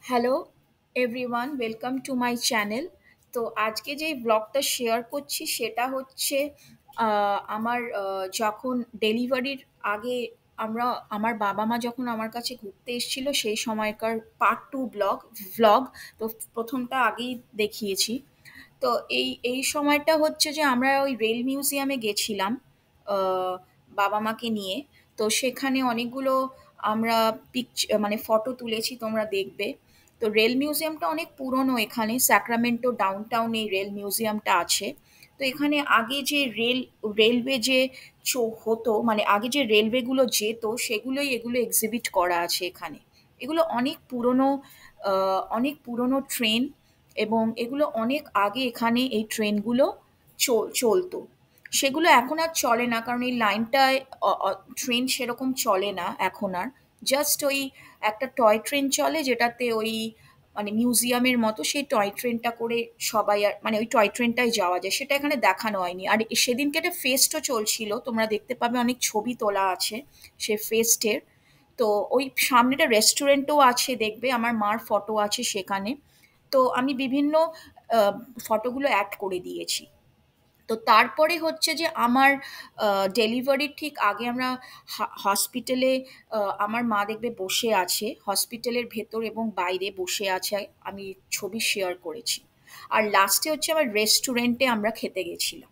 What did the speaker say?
Hello everyone, welcome to my channel. তো আজকে যেই ব্লগটা শেয়ার করছি সেটা হচ্ছে আমার যখন ডেলিভারির আগে আমরা আমার বাবা মা যখন আমার কাছে ঘুরতে এসেছিল সেই সময়কার পার্ট 2 ভ্লগ। তো প্রথমটা আগেই দেখিয়েছি। তো এই সময়টা হচ্ছে যে আমরা ওই রেল মিউজিয়ামে গেছিলাম আহ, বাবা মাকে নিয়ে। তো সেখানে অনেকগুলো আমরা মানে ফটো তুলেছি, তোমরা দেখবে। তো রেল মিউজিয়ামটা অনেক পুরনো, এখানে স্যাক্রামেন্টো ডাউনটাউন এই রেল মিউজিয়ামটা আছে। তো এখানে আগে যে রেলওয়ে যে হতো, মানে আগে যে রেলওয়েগুলো যেত সেগুলোই এগুলো এক্সিবিট করা আছে এখানে। এগুলো অনেক পুরনো ট্রেন, এবং এগুলো অনেক আগে এখানে এই ট্রেনগুলো চলতো। সেগুলো এখন আর চলে না, কারণ এই লাইনটায় ট্রেন সেরকম চলে না এখন আর। জাস্ট ওই একটা টয় ট্রেন চলে, যেটাতে ওই মানে মিউজিয়ামের মতো সেই টয় ট্রেনটা করে সবাই, আর মানে ওই টয় ট্রেনটাই যাওয়া যায়, সেটা এখানে দেখানো হয়নি। আর সেদিনকে একটা ফেস্টও চলছিল, তোমরা দেখতে পাবে অনেক ছবি তোলা আছে সে ফেস্টের। তো ওই সামনে একটা রেস্টুরেন্টও আছে, দেখবে আমার মার ফটো আছে সেখানে। তো আমি বিভিন্ন ফটোগুলো অ্যাড করে দিয়েছি। তো তারপরে হচ্ছে যে আমার ডেলিভারির ঠিক আগে আমরা হসপিটালে, আমার মা দেখবে বসে আছে হসপিটালের ভেতর এবং বাইরে বসে আছে, আমি ছবি শেয়ার করেছি। আর লাস্টে হচ্ছে আমার রেস্টুরেন্টে আমরা খেতে গেছিলাম।